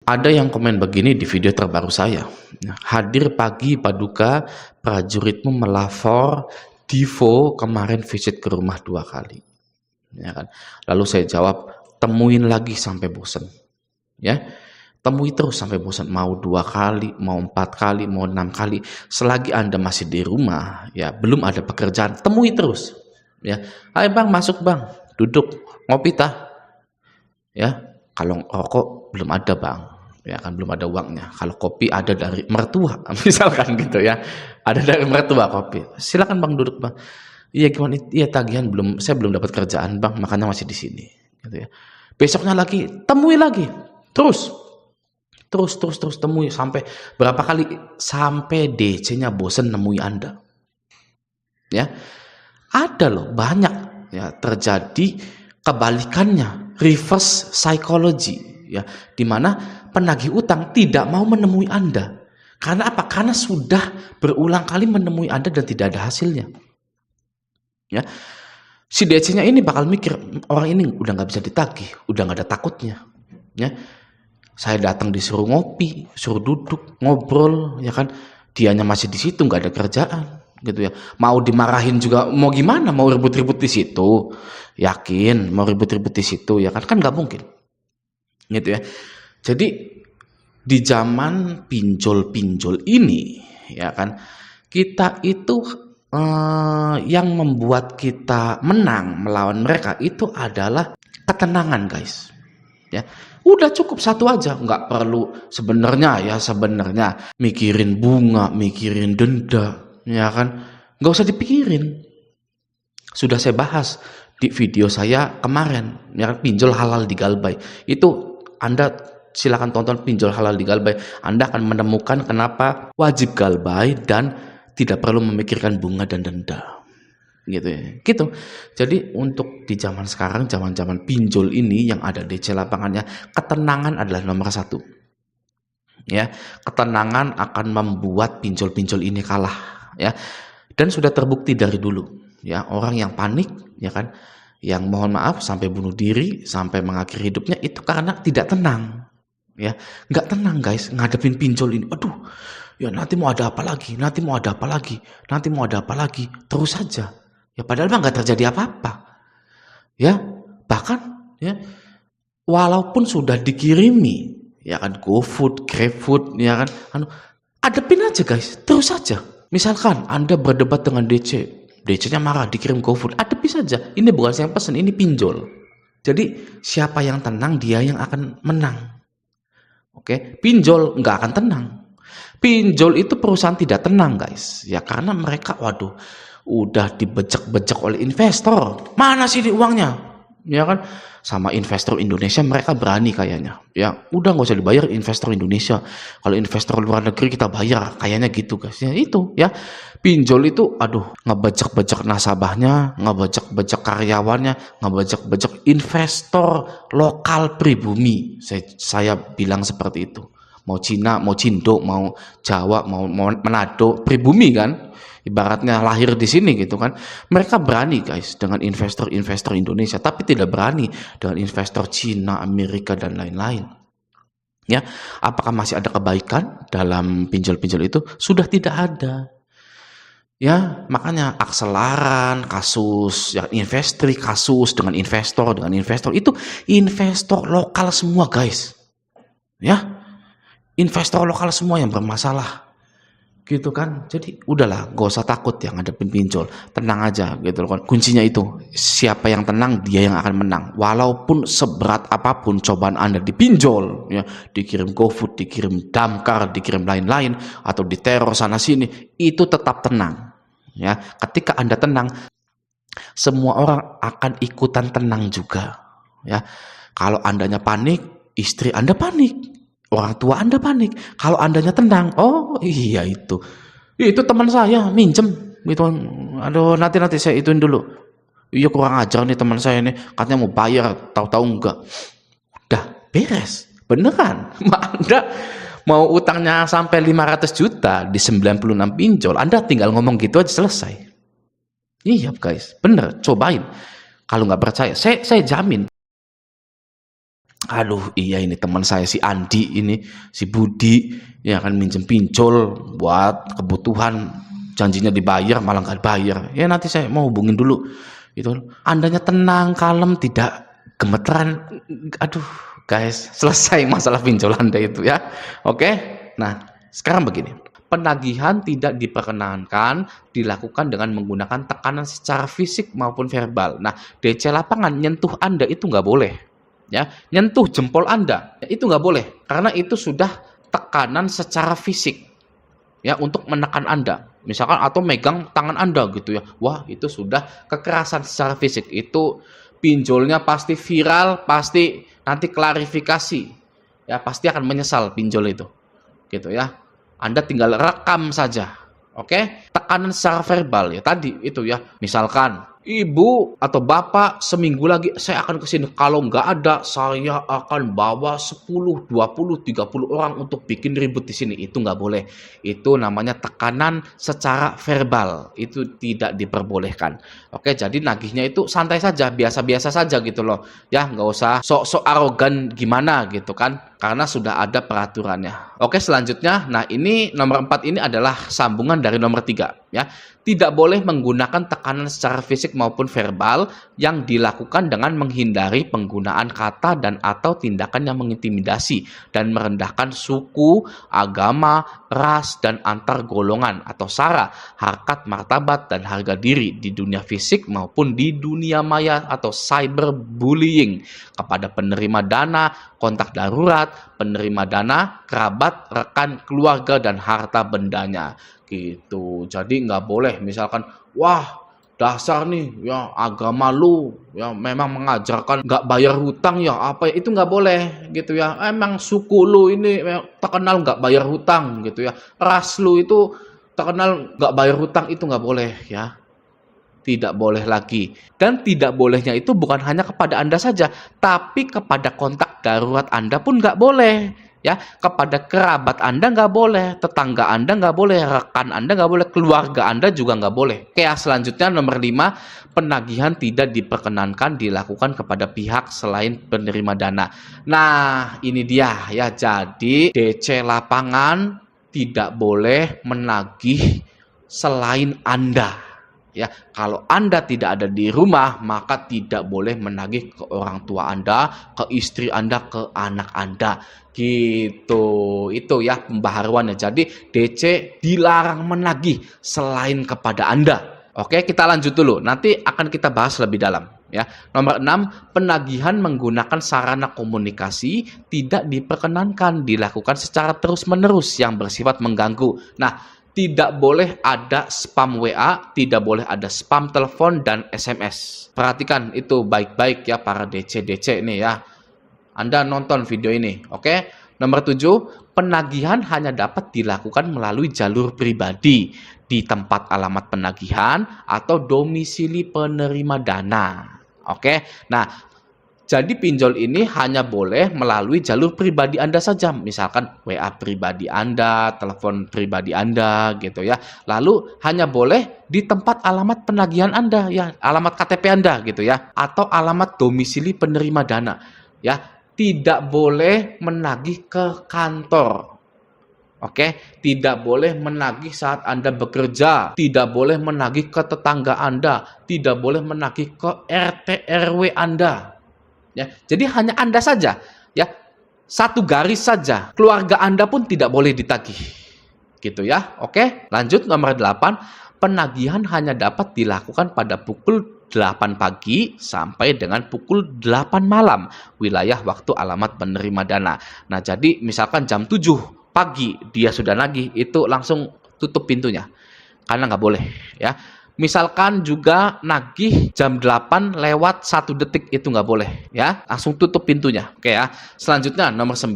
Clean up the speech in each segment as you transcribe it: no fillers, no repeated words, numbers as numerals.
Ada yang komen begini di video terbaru saya. Hadir pagi Paduka, prajuritmu melapor Divo kemarin visit ke rumah 2 kali. Ya kan? Lalu saya jawab, temuin lagi sampai bosan. Ya, temui terus sampai bosan. Mau 2 kali, mau 4 kali, mau 6 kali. Selagi Anda masih di rumah, ya belum ada pekerjaan, temui terus. Ya, ayo bang, masuk bang, duduk, ngopi tah. Ya, kalau rokok belum ada bang, ya kan belum ada uangnya. Kalau kopi ada dari mertua, misalkan gitu ya, ada dari mertua kopi. Silakan bang duduk bang. Iya gimana? Iya tagihan belum, saya belum dapat kerjaan bang, makanya masih di sini. Gitu ya. Besoknya lagi, temui lagi, terus temui sampai berapa kali sampai DC-nya bosen nemui Anda. Ya, ada loh banyak ya terjadi kebalikannya, reverse psychology ya, dimana penagih utang tidak mau menemui Anda. Karena apa? Karena sudah berulang kali menemui Anda dan tidak ada hasilnya. Ya, si DC-nya ini bakal mikir, orang ini udah nggak bisa ditagih, udah nggak ada takutnya. Ya, saya datang disuruh ngopi, suruh duduk, ngobrol, ya kan? Dianya masih di situ, nggak ada kerjaan, gitu ya. Mau dimarahin juga, mau gimana? Mau ribut-ribut di situ? Yakin mau ribut-ribut di situ, ya kan? Kan nggak mungkin, gitu ya. Jadi di zaman pinjol-pinjol ini, ya kan, kita itu yang membuat kita menang melawan mereka itu adalah ketenangan, guys. Ya, udah cukup satu aja, nggak perlu sebenarnya mikirin bunga, mikirin denda, ya kan, nggak usah dipikirin. Sudah saya bahas di video saya kemarin, ya kan, pinjol halal di Galbay. Itu Anda silakan tonton pinjol halal di Galbay. Anda akan menemukan kenapa wajib Galbay dan tidak perlu memikirkan bunga dan denda. Gitu ya, gitu. Jadi untuk di zaman sekarang, zaman pinjol ini yang ada DC lapangannya, ketenangan adalah nomor 1. Ya, ketenangan akan membuat pinjol-pinjol ini kalah. Ya, dan sudah terbukti dari dulu. Ya, orang yang panik, ya kan, yang mohon maaf sampai bunuh diri, sampai mengakhiri hidupnya itu karena tidak tenang. Ya, nggak tenang guys, ngadepin pinjol ini. Aduh, ya nanti mau ada apa lagi, nanti mau ada apa lagi, nanti mau ada apa lagi, terus saja. Ya padahal mah nggak terjadi apa-apa. Ya, bahkan ya walaupun sudah dikirimi, ya kan, GoFood, GrabFood, ya kan, adepin aja guys, terus saja. Misalkan Anda berdebat dengan DC-nya marah, dikirim GoFood, adepi saja. Ini bukan saya pesen, ini pinjol. Jadi siapa yang tenang, dia yang akan menang. Oke, pinjol nggak akan tenang. Pinjol itu perusahaan tidak tenang guys, ya karena mereka, waduh, udah dibejek-bejek oleh investor. Mana sih ini uangnya? Ya kan, sama investor Indonesia mereka berani kayaknya. Ya, udah nggak usah dibayar investor Indonesia. Kalau investor luar negeri kita bayar, kayaknya gitu guys. Ya itu, ya. Pinjol itu, aduh, ngebejek-bejek nasabahnya, ngebejek-bejek karyawannya, ngebejek-bejek investor lokal pribumi. Saya bilang seperti itu. Mau Cina, mau Cindo, mau Jawa, mau Manado, pribumi kan, ibaratnya lahir di sini gitu kan. Mereka berani guys dengan investor-investor Indonesia, tapi tidak berani dengan investor Cina, Amerika dan lain-lain. Ya, apakah masih ada kebaikan dalam pinjol-pinjol itu? Sudah tidak ada. Ya, makanya akselaran, kasus ya, investri, kasus dengan investor itu investor lokal semua guys. Ya, investor lokal semua yang bermasalah gitu kan. Jadi udahlah, gak usah takut yang ada pinjol, tenang aja gitu kan. Kuncinya itu, siapa yang tenang dia yang akan menang, walaupun seberat apapun cobaan Anda dipinjol ya, dikirim GoFood, dikirim damkar, dikirim lain-lain, atau diteror sana sini, itu tetap tenang ya. Ketika Anda tenang, semua orang akan ikutan tenang juga ya. Kalau Andanya panik, istri Anda panik, orang tua Anda panik. Kalau Andanya tenang, oh iya itu teman saya minjem gitu. Aduh, nanti saya ituin dulu. Iya kurang ajar nih teman saya nih, katanya mau bayar, tahu-tahu enggak. Udah beres, beneran. Anda mau utangnya sampai 500 juta di 96 pinjol, Anda tinggal ngomong gitu aja selesai. Iya guys, bener, cobain. Kalau nggak percaya, saya jamin. Aduh, iya ini teman saya si Andi ini, si Budi, ya kan minjem pinjol buat kebutuhan, janjinya dibayar malah nggak bayar. Ya nanti saya mau hubungin dulu. Itu Andanya tenang, kalem, tidak gemeteran. Aduh, guys, selesai masalah pinjol Anda itu ya. Oke. Nah, sekarang begini. Penagihan tidak diperkenankan dilakukan dengan menggunakan tekanan secara fisik maupun verbal. Nah, DC lapangan nyentuh Anda itu nggak boleh. Ya, nyentuh jempol Anda itu nggak boleh karena itu sudah tekanan secara fisik ya untuk menekan Anda misalkan atau megang tangan Anda gitu ya. Wah, itu sudah kekerasan secara fisik. Itu pinjolnya pasti viral, pasti nanti klarifikasi ya, pasti akan menyesal pinjol itu gitu ya. Anda tinggal rekam saja. Oke, tekanan secara verbal ya tadi itu ya. Misalkan ibu atau bapak seminggu lagi saya akan ke sini. Kalau nggak ada, saya akan bawa 10, 20, 30 orang untuk bikin ribut di sini. Itu nggak boleh. Itu namanya tekanan secara verbal. Itu tidak diperbolehkan. Oke, jadi nagihnya itu santai saja, biasa-biasa saja gitu loh. Ya, nggak usah sok-sok arogan gimana gitu kan. Karena sudah ada peraturannya. Oke, selanjutnya, nah ini nomor 4 ini adalah sambungan dari nomor 3 ya. Tidak boleh menggunakan tekanan secara fisik maupun verbal yang dilakukan dengan menghindari penggunaan kata dan atau tindakan yang mengintimidasi dan merendahkan suku, agama, ras, dan antar golongan atau sara, harkat, martabat, dan harga diri di dunia fisik maupun di dunia maya atau cyberbullying kepada penerima dana, kontak darurat, penerima dana, kerabat, rekan, keluarga, dan harta bendanya gitu. Jadi nggak boleh misalkan, wah dasar nih ya agama lu ya memang mengajarkan nggak bayar hutang ya apa ya, itu nggak boleh gitu ya. Emang suku lu ini terkenal nggak bayar hutang gitu ya, ras lu itu terkenal nggak bayar hutang, itu nggak boleh ya. Tidak boleh lagi. Dan tidak bolehnya itu bukan hanya kepada Anda saja, tapi kepada kontak darurat Anda pun nggak boleh. Ya, kepada kerabat Anda nggak boleh, tetangga Anda nggak boleh, rekan Anda nggak boleh, keluarga Anda juga nggak boleh. Oke, selanjutnya nomor 5, penagihan tidak diperkenankan dilakukan kepada pihak selain penerima dana. Nah, ini dia ya. Jadi DC lapangan tidak boleh menagih selain Anda. Ya, kalau Anda tidak ada di rumah, maka tidak boleh menagih ke orang tua Anda, ke istri Anda, ke anak Anda. Gitu. Itu ya pembaharuannya. Jadi DC dilarang menagih selain kepada Anda. Oke, kita lanjut dulu. Nanti akan kita bahas lebih dalam. Ya, nomor 6, penagihan menggunakan sarana komunikasi tidak diperkenankan dilakukan secara terus-menerus yang bersifat mengganggu. Nah, tidak boleh ada spam WA, tidak boleh ada spam telepon dan SMS. Perhatikan itu baik-baik ya para DC-DC ini ya. Anda nonton video ini, oke? Nomor 7, penagihan hanya dapat dilakukan melalui jalur pribadi di tempat alamat penagihan atau domisili penerima dana. Oke? Nah, jadi pinjol ini hanya boleh melalui jalur pribadi Anda saja, misalkan WA pribadi Anda, telepon pribadi Anda gitu ya. Lalu hanya boleh di tempat alamat penagihan Anda ya, alamat KTP Anda gitu ya, atau alamat domisili penerima dana ya. Tidak boleh menagih ke kantor. Oke, tidak boleh menagih saat Anda bekerja, tidak boleh menagih ke tetangga Anda, tidak boleh menagih ke RT RW Anda. Ya, jadi hanya Anda saja, ya, satu garis saja. Keluarga Anda pun tidak boleh ditagih, gitu ya. Oke, lanjut nomor 8. Penagihan hanya dapat dilakukan pada pukul 8 pagi sampai dengan pukul 8 malam, wilayah waktu alamat penerima dana. Nah, jadi misalkan jam 7 pagi dia sudah nagih, itu langsung tutup pintunya, karena nggak boleh, ya. Misalkan juga nagih jam 8 lewat 1 detik, itu nggak boleh ya, langsung tutup pintunya. Oke ya. Selanjutnya nomor 9,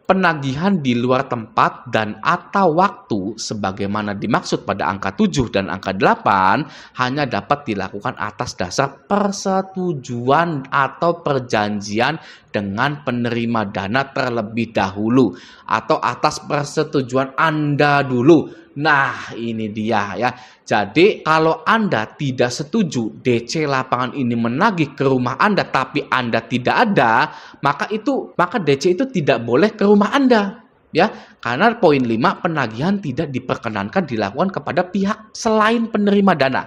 penagihan di luar tempat dan atau waktu sebagaimana dimaksud pada angka 7 dan angka 8 hanya dapat dilakukan atas dasar persetujuan atau perjanjian dengan penerima dana terlebih dahulu atau atas persetujuan Anda dulu. Nah, ini dia ya. Jadi, kalau Anda tidak setuju DC lapangan ini menagih ke rumah Anda, tapi Anda tidak ada, maka DC itu tidak boleh ke rumah Anda. Ya, karena poin 5, penagihan tidak diperkenankan dilakukan kepada pihak selain penerima dana.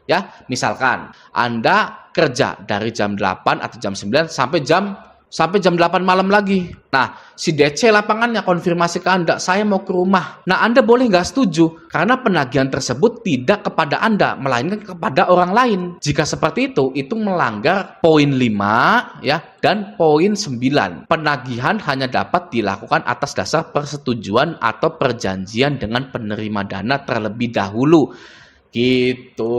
Ya, misalkan Anda kerja dari jam 8 atau jam 9 sampai jam 8 malam lagi. Nah, si DC lapangannya konfirmasi ke Anda, saya mau ke rumah. Nah, Anda boleh nggak setuju, karena penagihan tersebut tidak kepada Anda, melainkan kepada orang lain. Jika seperti itu melanggar poin 5 ya, dan poin 9. Penagihan hanya dapat dilakukan atas dasar persetujuan atau perjanjian dengan penerima dana terlebih dahulu. Gitu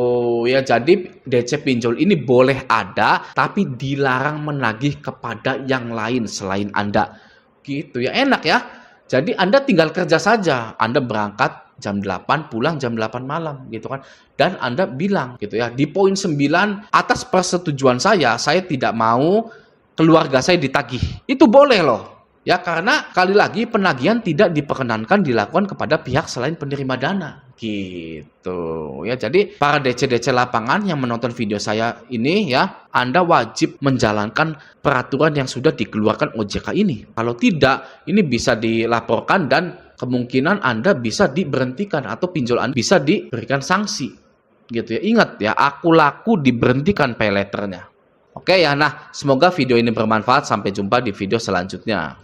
ya, jadi DC pinjol ini boleh ada, tapi dilarang menagih kepada yang lain selain Anda. Gitu ya, enak ya. Jadi Anda tinggal kerja saja. Anda berangkat jam 8, pulang jam 8 malam gitu kan. Dan Anda bilang gitu ya, di poin 9, atas persetujuan saya tidak mau keluarga saya ditagih. Itu boleh loh. Ya, karena kali lagi penagihan tidak diperkenankan dilakukan kepada pihak selain penerima dana. Gitu ya. Jadi para DC-DC lapangan yang menonton video saya ini ya, Anda wajib menjalankan peraturan yang sudah dikeluarkan OJK ini. Kalau tidak, ini bisa dilaporkan dan kemungkinan Anda bisa diberhentikan atau pinjol Anda bisa diberikan sanksi. Gitu ya. Ingat ya, aku laku diberhentikan pay letternya. Oke ya, nah semoga video ini bermanfaat. Sampai jumpa di video selanjutnya.